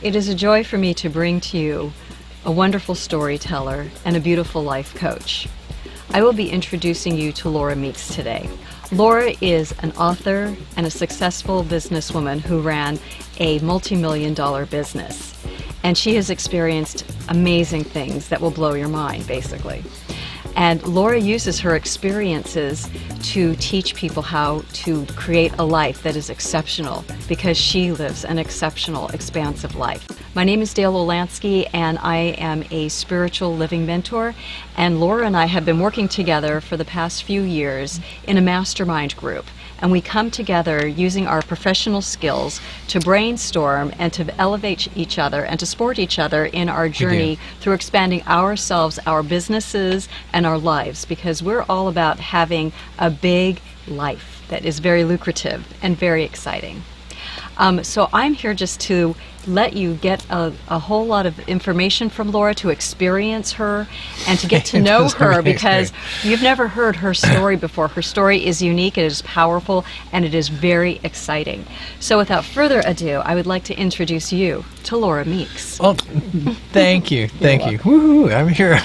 It is a joy for me to bring to you a wonderful storyteller and a beautiful life coach. I will be introducing you to Laura Meeks today. Laura is an author and a successful businesswoman who ran a multi-million-dollar business. And she has experienced amazing things that will blow your mind, basically. And Laura uses her experiences to teach people how to create a life that is exceptional, because she lives an exceptional, expansive life. My name is Dale Olansky, and I am a spiritual living mentor. And Laura and I have been working together for the past few years in a mastermind group. And we come together using our professional skills to brainstorm and to elevate each other and to support each other in our journey through expanding ourselves, our businesses, and our lives, because we're all about having a big life that is very lucrative and very exciting. So I'm here just to let you get a whole lot of information from Laura, to experience her and to get to know her, because you've never heard her story before. Her story is unique, it is powerful, and it is very exciting. So without further ado, I would like to introduce you to Laura Meeks. Well, thank you. Thank you. Woohoo, I'm here.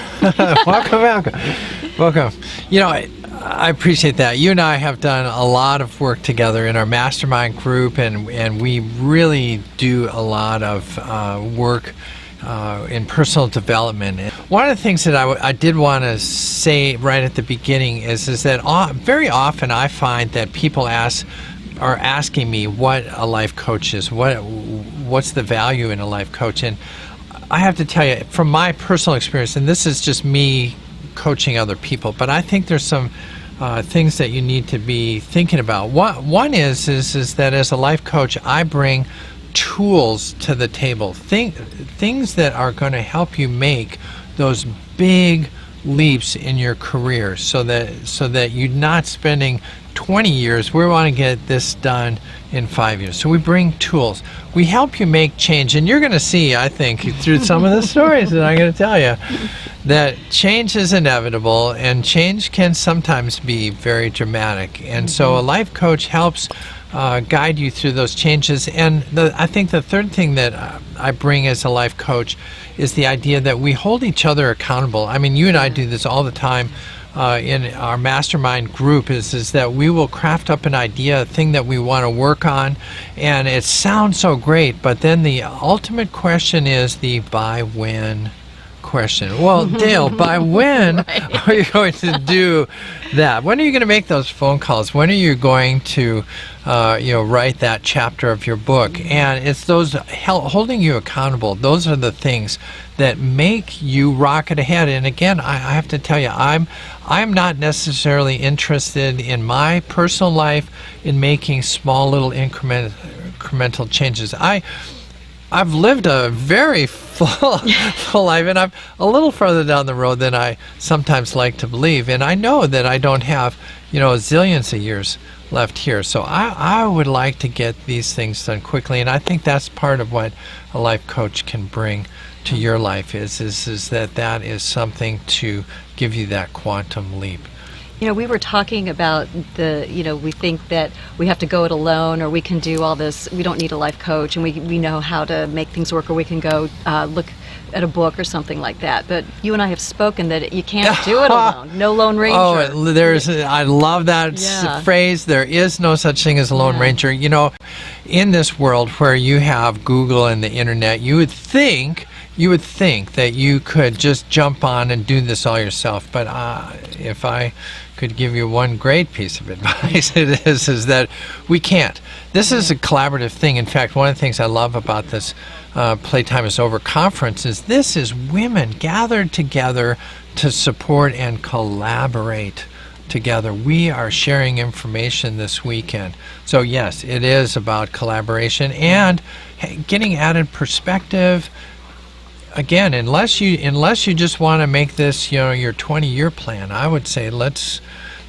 Welcome. You know, I appreciate that. You and I have done a lot of work together in our mastermind group, and we really do a lot of work in personal development. And one of the things that I did want to say right at the beginning is that very often I find that people are asking me what a life coach is, what's the value in a life coach. And I have to tell you, from my personal experience, and this is just me coaching other people, but I think there's some things that you need to be thinking about. One is that as a life coach, I bring tools to the table, things that are going to help you make those big leaps in your career, so that you're not spending 20 years. We want to get this done in 5 years. So we bring tools. We help you make change. And you're going to see, I think, through some of the stories that I'm going to tell you, that change is inevitable, and change can sometimes be very dramatic. And so a life coach helps guide you through those changes. And I think the third thing that I bring as a life coach is the idea that we hold each other accountable. I mean, you and I do this all the time. In our mastermind group is that we will craft up an idea, a thing that we want to work on, and it sounds so great, but then the ultimate question is the by when question. Well, Dale, by when are you going to do that? When are you going to make those phone calls? When are you going to write that chapter of your book? And it's those holding you accountable. Those are the things that make you rocket ahead. And again, I have to tell you, I'm not necessarily interested in my personal life in making small little incremental changes. I've lived a very full life, and I'm a little further down the road than I sometimes like to believe. And I know that I don't have, zillions of years left here. So I would like to get these things done quickly. And I think that's part of what a life coach can bring to your life is that is something to give you that quantum leap. We were talking about we think that we have to go it alone, or we can do all this. We don't need a life coach, and we know how to make things work, or we can go look at a book or something like that. But you and I have spoken that you can't do it alone. No Lone Ranger. I love that phrase. There is no such thing as a Lone Ranger. In this world where you have Google and the internet, you would think that you could just jump on and do this all yourself. But if I could give you one great piece of advice, it is that we can't. This is a collaborative thing. In fact, one of the things I love about this Playtime is Over conference is this is women gathered together to support and collaborate together. We are sharing information this weekend. So yes, it is about collaboration and getting added perspective. Again, unless you just want to make this, your 20-year plan, I would say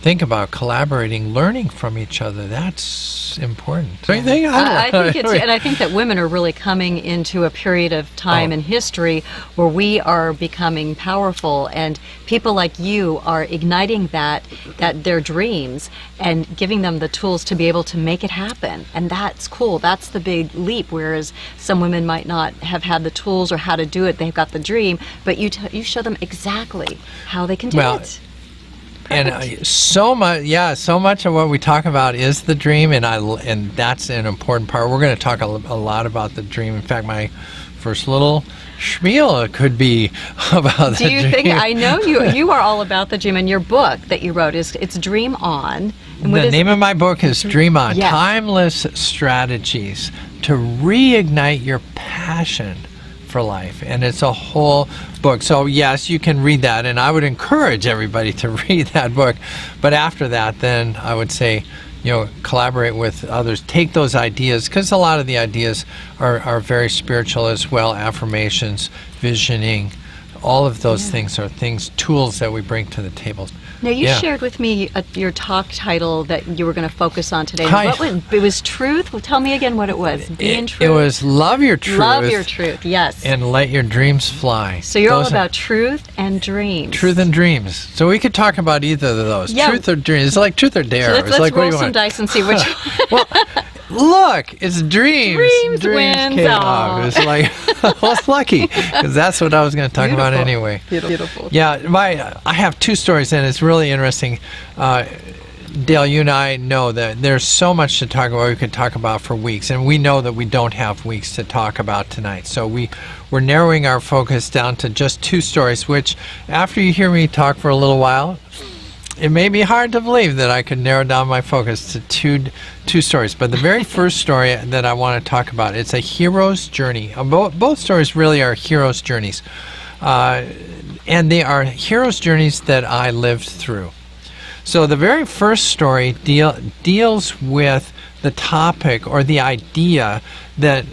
think about collaborating, learning from each other. That's important. Don't you think? I think it's, and I think that women are really coming into a period of time in history where we are becoming powerful, and people like you are igniting that their dreams and giving them the tools to be able to make it happen. And that's cool. That's the big leap. Whereas some women might not have had the tools or how to do it. They've got the dream, but you show them exactly how they can do it. And so much of what we talk about is the dream, and that's an important part. We're going to talk a lot about the dream. In fact, my first little spiel could be about the dream. Do you think? I know you are all about the dream, and your book that you wrote it's Dream On. And the name of my book is Dream On: Yes. Timeless Strategies to Reignite Your Passion for Life. And it's a whole book. So yes, you can read that, and I would encourage everybody to read that book. But after that, then I would say, collaborate with others. Take those ideas, because a lot of the ideas are very spiritual as well. Affirmations, visioning, all of those things are tools that we bring to the table. Now, you shared with me your talk title that you were going to focus on today. It was Truth? Well, tell me again what it was. Being Truth? It was Love Your Truth. Love Your Truth, yes. And Let Your Dreams Fly. So you're all about truth and dreams. Truth and dreams. So we could talk about either of those. Yeah. Truth or dreams. It's like truth or dare. So let's roll some dice and see which one. Well, look, it's dreams. Dreams wins. came out. It was like, I was lucky, because that's what I was going to talk about anyway. Beautiful. Yeah, I have two stories, and it's really interesting. Dale, you and I know that there's so much to talk about. We could talk about for weeks, and we know that we don't have weeks to talk about tonight. So we're narrowing our focus down to just two stories, which after you hear me talk for a little while, it may be hard to believe that I could narrow down my focus to two stories. But the very first story that I want to talk about, it's a hero's journey. Both stories really are hero's journeys. And they are hero's journeys that I lived through. So the very first story deals with the topic or the idea that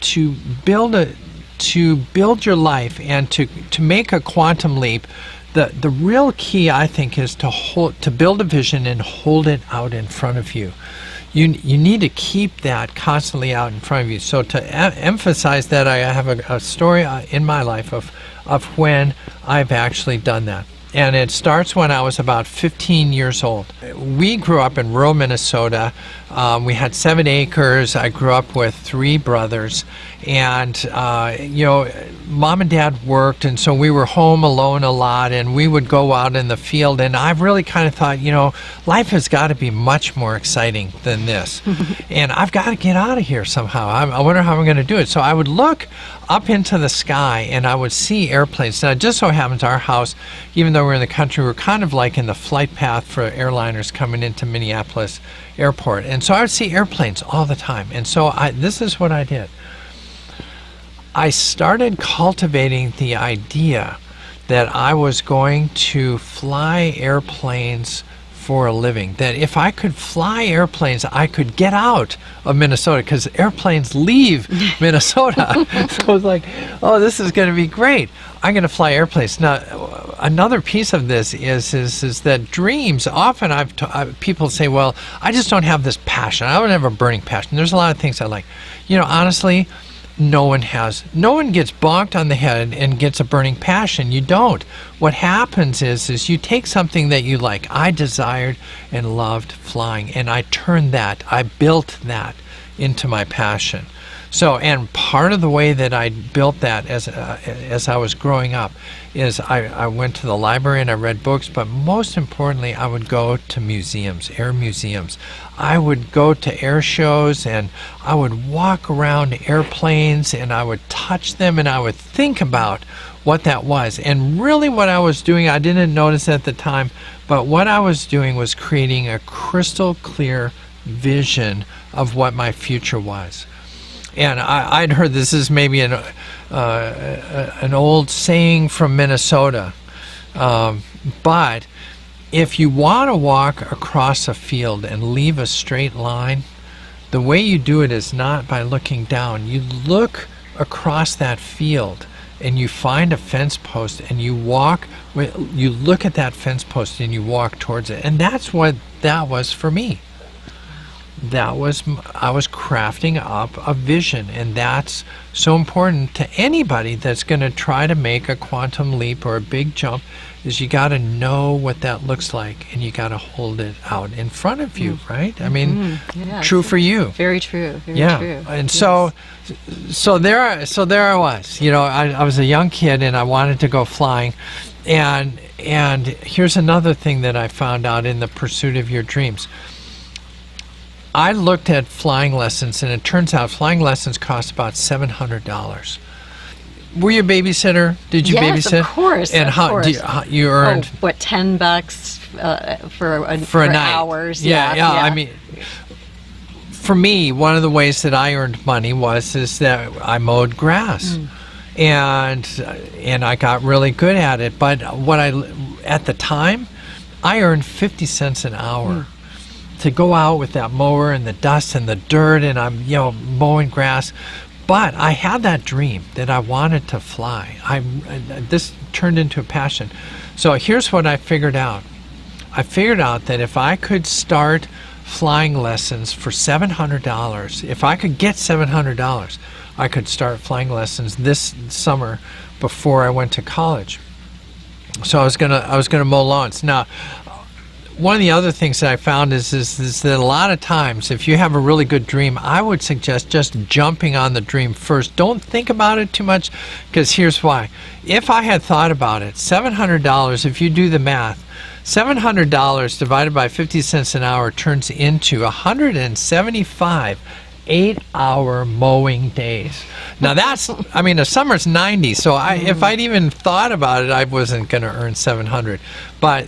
to build your life and to make a quantum leap, the real key, I think, is to build a vision and hold it out in front of you. You need to keep that constantly out in front of you. So to emphasize that, I have a story in my life of when I've actually done that. And it starts when I was about 15 years old. We grew up in rural Minnesota. We had 7 acres. I grew up with 3 brothers. And, Mom and Dad worked, and so we were home alone a lot, and we would go out in the field. And I really kind of thought, life has got to be much more exciting than this. And I've got to get out of here somehow. I wonder how I'm going to do it. So I would look up into the sky, and I would see airplanes. Now, it just so happens our house, even though we're in the country, we're kind of like in the flight path for airliners coming into Minneapolis Airport. And so I would see airplanes all the time. And so this is what I did. I started cultivating the idea that I was going to fly airplanes for a living, that if I could fly airplanes, I could get out of Minnesota, because airplanes leave Minnesota. So I was like, oh, this is going to be great. I'm going to fly airplanes. Now, another piece of this is that dreams, often people say, well, I just don't have this passion. I don't have a burning passion. There's a lot of things I like. Honestly, no one gets bonked on the head and gets a burning passion. You don't. What happens is you take something that you like. I desired and loved flying, and I built that into my passion. So, and part of the way that I built that as I was growing up is I went to the library and I read books, but most importantly, I would go to museums, air museums. I would go to air shows, and I would walk around airplanes, and I would touch them, and I would think about what that was. And really what I was doing, I didn't notice at the time, but what I was doing was creating a crystal clear vision of what my future was. And I'd heard, this is maybe an old saying from Minnesota, but if you want to walk across a field and leave a straight line, the way you do it is not by looking down. You look across that field and you find a fence post and you look at that fence post and you walk towards it. And that's what that was for me. I was crafting up a vision, and that's so important to anybody that's going to try to make a quantum leap or a big jump. Is you got to know what that looks like, and you got to hold it out in front of you, right? I mean, true for you. Very true. Very true. And so there I was. I was a young kid, and I wanted to go flying, and here's another thing that I found out in the pursuit of your dreams. I looked at flying lessons, and it turns out flying lessons cost about $700. Were you a babysitter? Did you babysit? Yes, of course. And how you earned? $10 for a night. Hours? Yeah. I mean, for me, one of the ways that I earned money is that I mowed grass, and I got really good at it. But at the time, I earned 50 cents an hour. To go out with that mower and the dust and the dirt, and I'm mowing grass. But I had that dream that I wanted to fly. This turned into a passion. So here's what I figured out. I figured out that if I could start flying lessons for $700, if I could get $700, I could start flying lessons this summer before I went to college. So I was gonna mow lawns. Now, one of the other things that I found is that a lot of times, if you have a really good dream, I would suggest just jumping on the dream first. Don't think about it too much, because here's why. If I had thought about it, $700, if you do the math, $700 divided by 50 cents an hour turns into 175 8-hour mowing days. Now a summer's 90, so if I'd even thought about it, I wasn't going to earn 700. But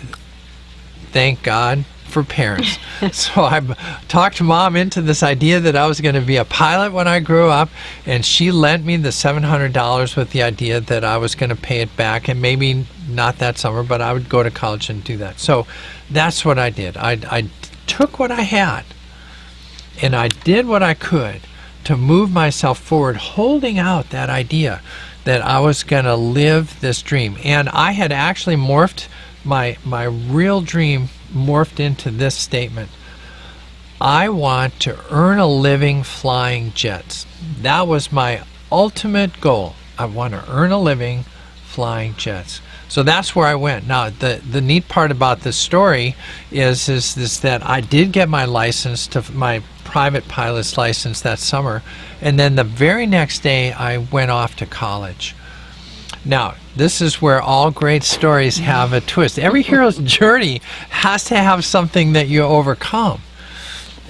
thank God for parents. So I talked Mom into this idea that I was going to be a pilot when I grew up, and she lent me the $700 with the idea that I was going to pay it back, and maybe not that summer, but I would go to college and do that. So that's what I did. I took what I had, and I did what I could to move myself forward, holding out that idea that I was going to live this dream. And I had actually morphed my real dream morphed into this statement: I want to earn a living flying jets. That was my ultimate goal. I want to earn a living flying jets. So that's where I went. Now, the neat part about this story is that I did get my license, to my private pilot's license, that summer, and then the very next day I went off to college. Now, this is where all great stories have a twist. Every hero's journey has to have something that you overcome.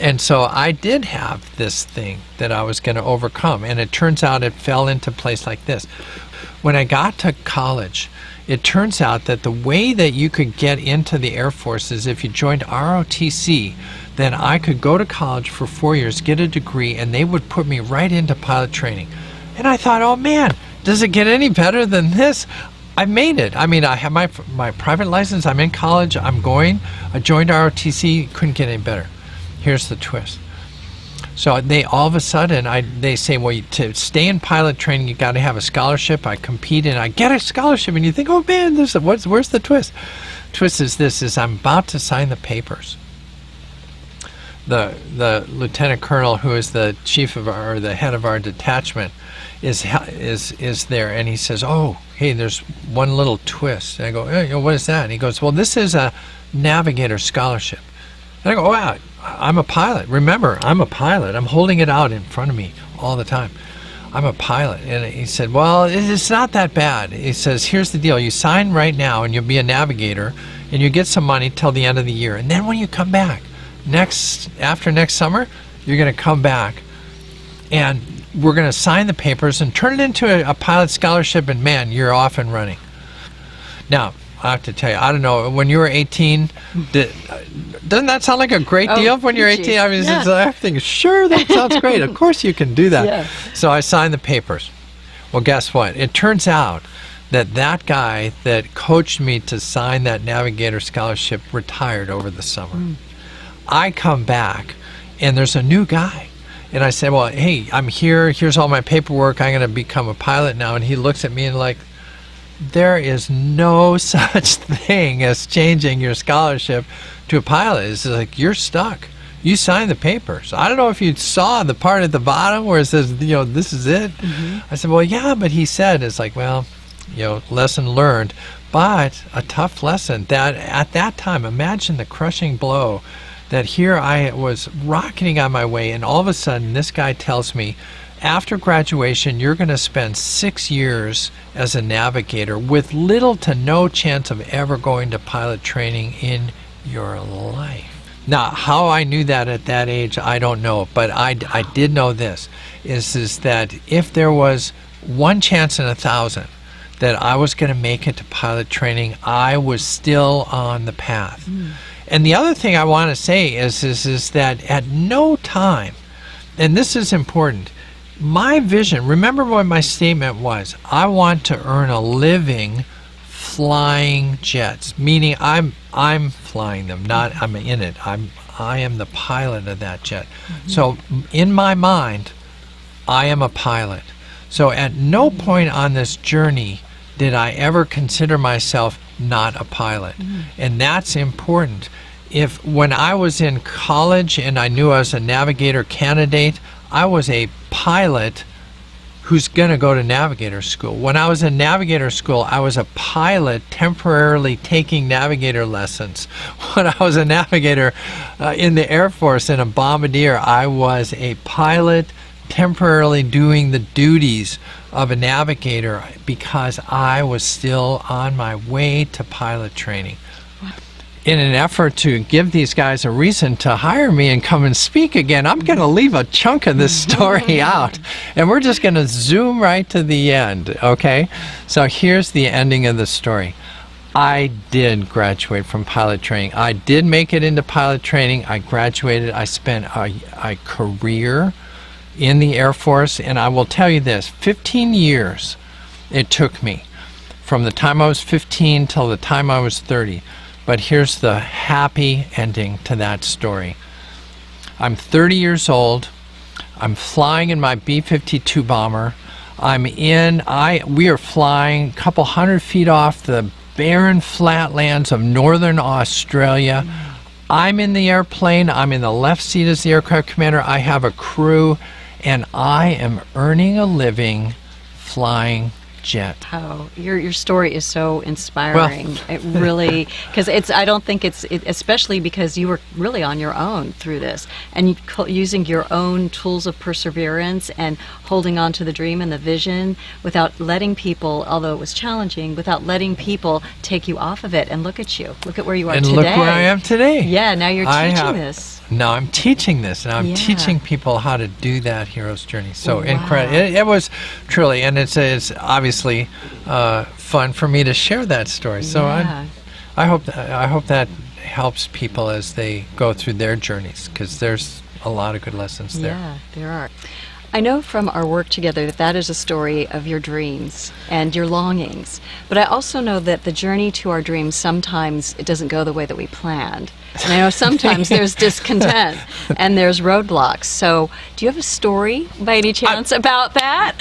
And so I did have this thing that I was going to overcome, and it turns out it fell into place like this. When I got to college, it turns out that the way that you could get into the Air Force is if you joined ROTC, then I could go to college for 4 years, get a degree, and they would put me right into pilot training. And I thought, oh man, does it get any better than this? I made it. I mean, I have my private license, I'm in college, I joined ROTC, couldn't get any better. Here's the twist. So they all of a sudden, they say, well, to stay in pilot training, you got to have a scholarship. I compete and I get a scholarship, and you think, oh man, where's the twist? Twist is I'm about to sign the papers. The lieutenant colonel, who is the the head of our detachment, is there, and he says, oh, hey, there's one little twist. And I go, hey, what is that? And he goes, well, this is a navigator scholarship. And I go, wow, I'm a pilot. Remember, I'm a pilot. I'm holding it out in front of me all the time. I'm a pilot. And he said, well, it's not that bad. He says, here's the deal. You sign right now and you'll be a navigator and you get some money till the end of the year. And then when you come back, after next summer, you're going to come back and we're going to sign the papers and turn it into a pilot scholarship, and man, you're off and running. Now, I have to tell you, I don't know, when you were 18, doesn't that sound like a great deal when you're 18? I mean, I think, sure, that sounds great. Of course you can do that. Yeah. So I signed the papers. Well, guess what? It turns out that guy that coached me to sign that navigator scholarship retired over the summer. I come back, and there's a new guy. And I said, well, hey, I'm here. Here's all my paperwork. I'm going to become a pilot now. And he looks at me and like, there is no such thing as changing your scholarship to a pilot. It's like, you're stuck. You signed the papers. I don't know if you saw the part at the bottom where it says, this is it. I said, well, yeah, but he said, it's like, well, lesson learned. But a tough lesson that at that time, imagine the crushing blow that here I was rocketing on my way, and all of a sudden this guy tells me, after graduation, you're going to spend 6 years as a navigator with little to no chance of ever going to pilot training in your life. Now, how I knew that at that age, I don't know, but I did know this, is that if there was one chance in 1,000 that I was going to make it to pilot training, I was still on the path. And the other thing I want to say is that at no time, and this is important, my vision, remember what my statement was, I want to earn a living flying jets, meaning I'm flying them, not I'm in it. I am the pilot of that jet. So in my mind, I am a pilot. So at no point on this journey did I ever consider myself not a pilot. And that's important. When I was in college and I knew I was a navigator candidate, I was a pilot who's going to go to navigator school. When I was in navigator school, I was a pilot temporarily taking navigator lessons. When I was a navigator in the Air Force in a bombardier, I was a pilot temporarily doing the duties of a navigator because I was still on my way to pilot training. In an effort to give these guys a reason to hire me and come and speak again, I'm going to leave a chunk of this story out, and we're just going to zoom right to the end, okay? So here's the ending of the story. I did graduate from pilot training. I did make it into pilot training. I graduated. I spent a career in the Air Force, and I will tell you this, 15 years it took me from the time I was 15 till the time I was 30. But here's the happy ending to that story. I'm 30 years old. I'm flying in my B-52 bomber. We are flying a couple 100 feet off the barren flatlands of northern Australia. I'm in the airplane. I'm in the left seat as the aircraft commander. I have a crew, and I am earning a living flying jet. Oh, your story is so inspiring. Well, it really, because I don't think especially because you were really on your own through this, and using your own tools of perseverance and holding on to the dream and the vision without letting people, although it was challenging, without letting people take you off of it. And look at you. Look at where you are today. And look where I am today. Yeah, now you're teaching this. Now I'm teaching this, and I'm teaching people how to do that hero's journey. So incredible! It was truly, and it's obviously fun for me to share that story. So I hope that helps people as they go through their journeys, because there's a lot of good lessons there. Yeah, there are. I know from our work together that is a story of your dreams and your longings, but I also know that the journey to our dreams, sometimes it doesn't go the way that we planned. And I know sometimes there's discontent and there's roadblocks. So do you have a story by any chance about that?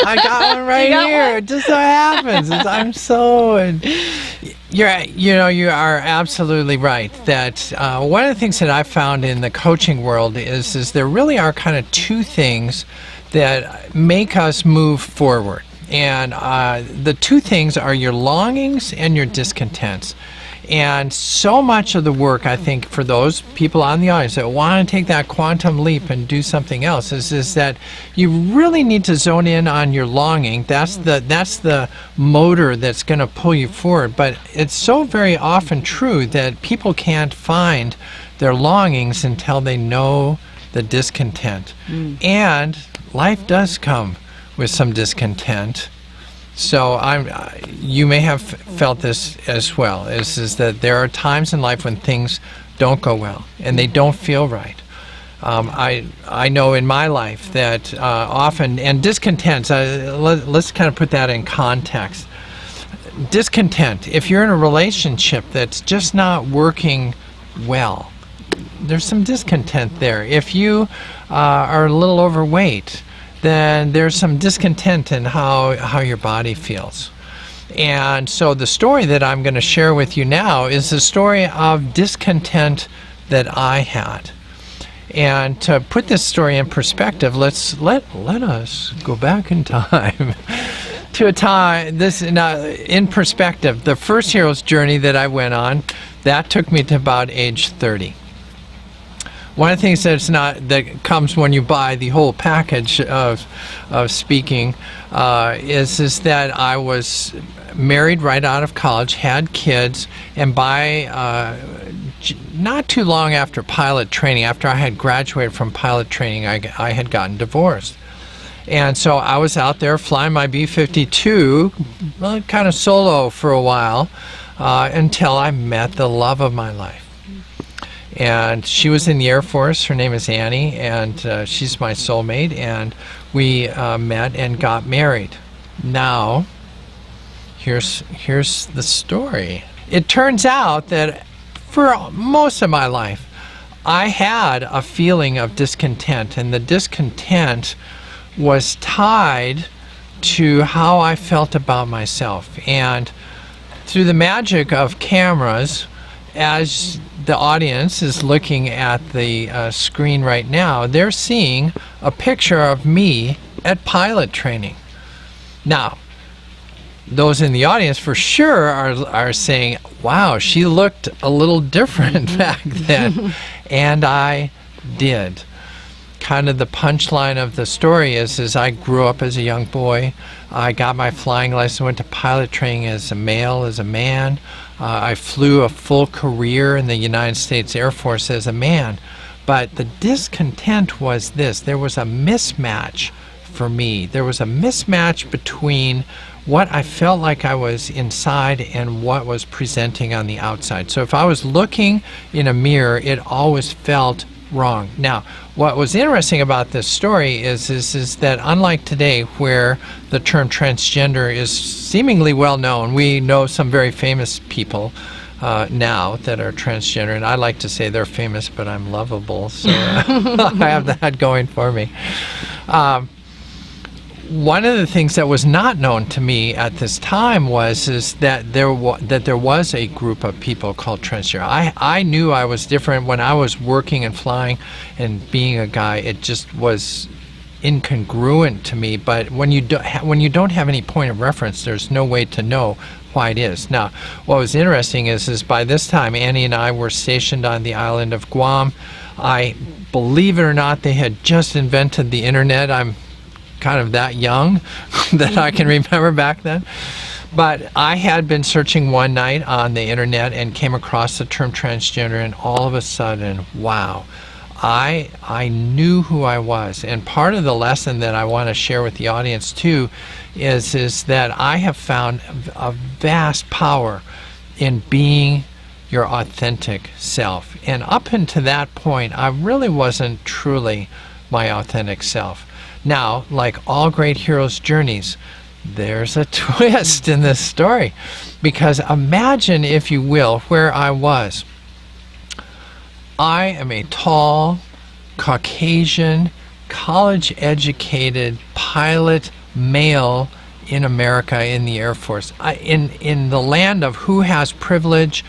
I got one right here. It just so happens. I'm so... You are absolutely right that one of the things that I've found in the coaching world is there really are kind of two things that make us move forward. And the two things are your longings and your discontents. And so much of the work, I think, for those people on the audience that want to take that quantum leap and do something else is that you really need to zone in on your longing. That's the motor that's going to pull you forward. But it's so very often true that people can't find their longings until they know the discontent. And life does come with some discontent. So you may have felt this as well, is that there are times in life when things don't go well and they don't feel right. I know in my life that often, and discontent, let's kind of put that in context. Discontent, if you're in a relationship that's just not working well, there's some discontent there. If you are a little overweight, then there's some discontent in how your body feels. And so the story that I'm going to share with you now is the story of discontent that I had. And to put this story in perspective, let us go back in time to a time in perspective. The first hero's journey that I went on, that took me to about age 30. One of the things that comes when you buy the whole package of speaking is that I was married right out of college, had kids, and by not too long after pilot training, after I had graduated from pilot training, I had gotten divorced. And so I was out there flying my B-52, kind of solo for a while, until I met the love of my life. And she was in the Air Force. Her name is Annie, and she's my soulmate. And we met and got married. Now, here's the story. It turns out that for most of my life, I had a feeling of discontent, and the discontent was tied to how I felt about myself. And through the magic of cameras, as the audience is looking at the screen right now, they're seeing a picture of me at pilot training. Now, those in the audience for sure are saying, wow, she looked a little different back then. And I did. Kind of the punchline of the story is I grew up as a young boy. I got my flying license, went to pilot training as a male, as a man. I flew a full career in the United States Air Force as a man. But the discontent was this. There was a mismatch for me. There was a mismatch between what I felt like I was inside and what was presenting on the outside. So if I was looking in a mirror, it always felt wrong. Now, what was interesting about this story is that unlike today, where the term transgender is seemingly well known, we know some very famous people now that are transgender, and I like to say they're famous, but I'm lovable, so I have that going for me. One of the things that was not known to me at this time was that there was a group of people called transgender. I knew I was different when I was working and flying and being a guy. It just was incongruent to me. But when you don't have any point of reference, there's no way to know why it is. Now, what was interesting is by this time Annie and I were stationed on the island of Guam. I believe it or not, they had just invented the internet. I'm kind of that young that I can remember back then. But I had been searching one night on the internet and came across the term transgender, and all of a sudden, wow, I knew who I was. And part of the lesson that I want to share with the audience too is that I have found a vast power in being your authentic self. And up until that point, I really wasn't truly my authentic self. Now, like all great heroes' journeys, there's a twist in this story. Because imagine, if you will, where I was. I am a tall, Caucasian, college-educated pilot male in America in the Air Force. In the land of who has privilege,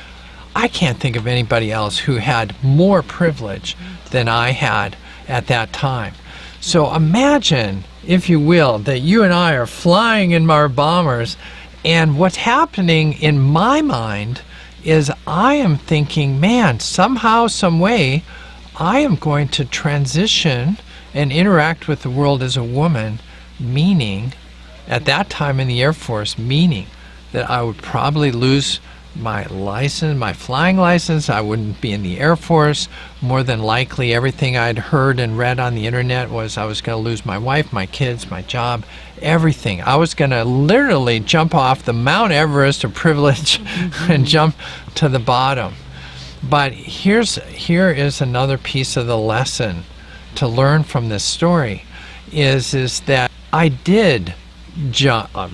I can't think of anybody else who had more privilege than I had at that time. So imagine, if you will, that you and I are flying in our bombers, and what's happening in my mind is I am thinking, man, somehow, some way, I am going to transition and interact with the world as a woman, meaning, at that time in the Air Force, meaning that I would probably lose my license, my flying license. I wouldn't be in the Air Force. More than likely, everything I'd heard and read on the internet was I was going to lose my wife, my kids, my job, everything. I was going to literally jump off the Mount Everest of privilege and jump to the bottom. But here is another piece of the lesson to learn from this story is that I did jump off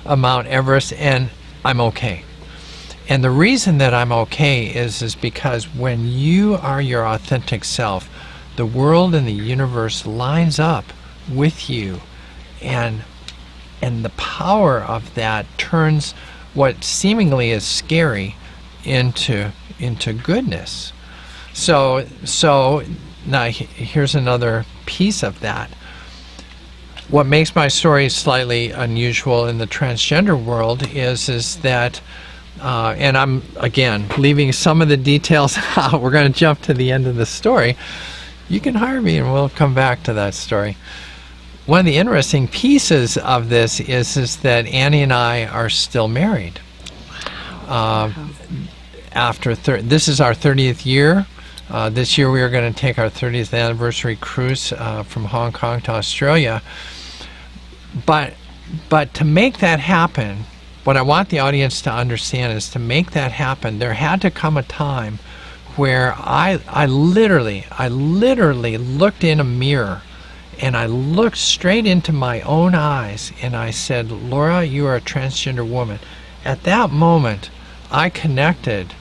a Mount Everest, and I'm okay. And the reason that I'm okay is because when you are your authentic self, the world and the universe lines up with you, and the power of that turns what seemingly is scary into goodness. So now here's another piece of that. What makes my story slightly unusual in the transgender world is that, and I'm again leaving some of the details out. We're going to jump to the end of the story. You can hire me and we'll come back to that story. One of the interesting pieces of this is that Annie and I are still married. Wow. This is our 30th year. This year we are going to take our 30th anniversary cruise from Hong Kong to Australia. But to make that happen, what I want the audience to understand is to make that happen, there had to come a time where I literally looked in a mirror, and I looked straight into my own eyes, and I said, Laura, you are a transgender woman. At that moment, I connected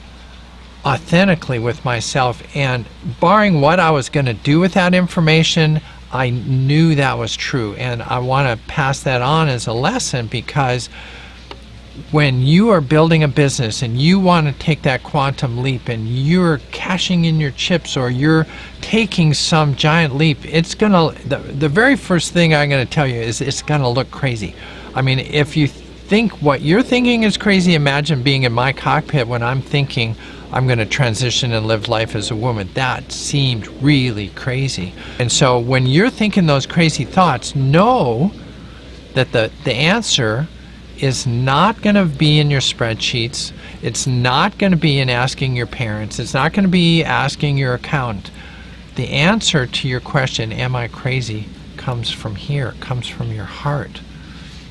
authentically with myself, and barring what I was going to do with that information, I knew that was true. And I want to pass that on as a lesson, because when you are building a business and you want to take that quantum leap and you're cashing in your chips or you're taking some giant leap, it's gonna, the very first thing I'm going to tell you is it's going to look crazy. I mean, if you think what you're thinking is crazy, imagine being in my cockpit when I'm thinking I'm going to transition and live life as a woman. That seemed really crazy. And so when you're thinking those crazy thoughts, know that the answer is not going to be in your spreadsheets. It's not going to be in asking your parents. It's not going to be asking your accountant. The answer to your question, am I crazy, comes from here, comes from your heart.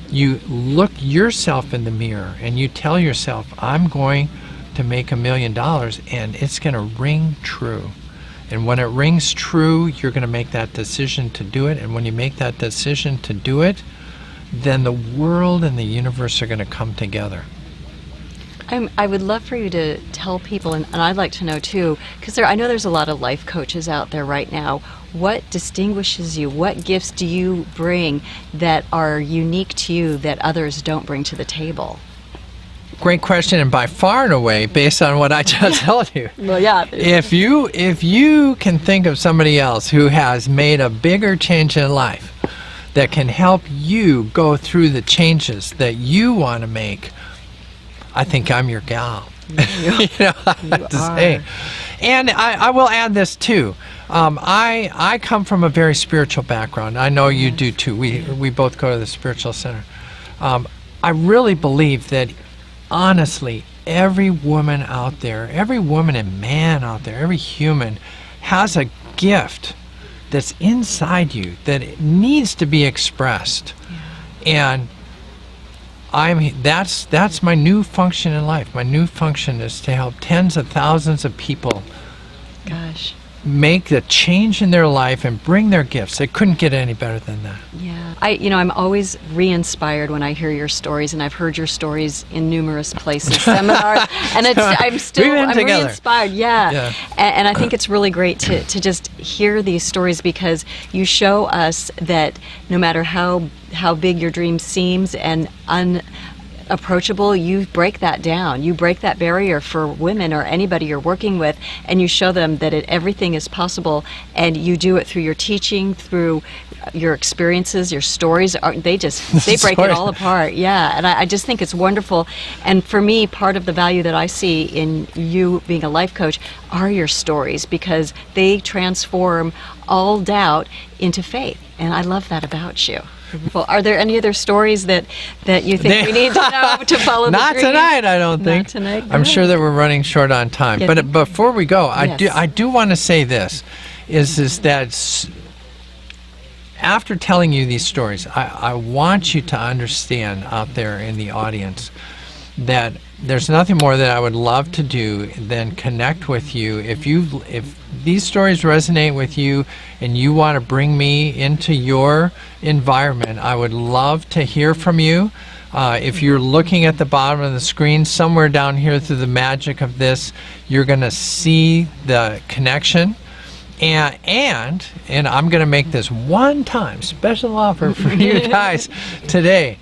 You look yourself in the mirror and you tell yourself, I'm going to make $1 million, and it's going to ring true. And when it rings true, you're going to make that decision to do it. And when you make that decision to do it, then the world and the universe are going to come together. I would love for you to tell people, and I'd like to know too, because I know there's a lot of life coaches out there right now. What distinguishes you? What gifts do you bring that are unique to you that others don't bring to the table? Great question, and by far and away, based on what I just told you. Well, yeah. If you can think of somebody else who has made a bigger change in life that can help you go through the changes that you want to make, I think I'm your gal. You know, I have to say. And I will add this too. I come from a very spiritual background. I know you do too. We both go to the spiritual center. I really believe that, honestly, every woman out there, every woman and man out there, every human has a gift that's inside you that it needs to be expressed. And that's my new function in life. My new function is to help tens of thousands of people make the change in their life and bring their gifts. It couldn't get any better than that. Yeah. I'm always re-inspired when I hear your stories, and I've heard your stories in numerous places, seminars, and I'm re-inspired. Yeah. And I think it's really great to just hear these stories, because you show us that no matter how big your dream seems and approachable, you break that down. You break that barrier for women or anybody you're working with, and you show them that everything is possible, and you do it through your teaching, through your experiences, your stories. They break it all apart. Yeah, and I just think it's wonderful. And for me, part of the value that I see in you being a life coach are your stories, because they transform all doubt into faith, and I love that about you. Well, are there any other stories that you think we need to know to follow the Not dream? tonight, I don't think. Not tonight. I'm sure that we're running short on time. Yeah, But before we go, Yes. I do want to say this, is that after telling you these stories, I want you to understand out there in the audience that there's nothing more that I would love to do than connect with you. If these stories resonate with you and you want to bring me into your environment, I would love to hear from you. If you're looking at the bottom of the screen, somewhere down here through the magic of this, you're going to see the connection. And I'm going to make this one-time special offer for you guys today.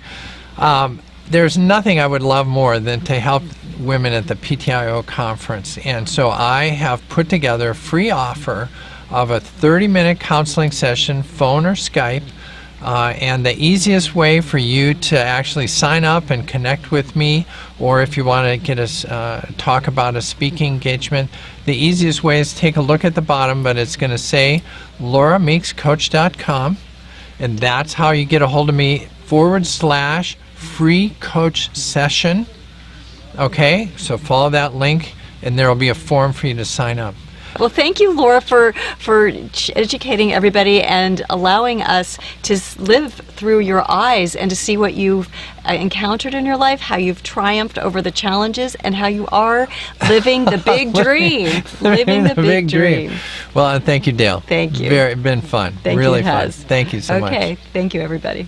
There's nothing I would love more than to help women at the PTIO conference. And so I have put together a free offer of a 30-minute counseling session, phone or Skype. And the easiest way for you to actually sign up and connect with me, or if you want to get us talk about a speaking engagement, the easiest way is take a look at the bottom, but it's going to say laurameekscoach.com, and that's how you get a hold of me, /free coach session. Okay, so follow that link, and there will be a form for you to sign up. Well, thank you, Laura, for educating everybody and allowing us to live through your eyes and to see what you've encountered in your life, how you've triumphed over the challenges, and how you are living the big dream. Living the big dream. Well, thank you, Dale. Thank you. It's been fun. Thank really you, fun. has. Thank you so much. Okay, thank you, everybody.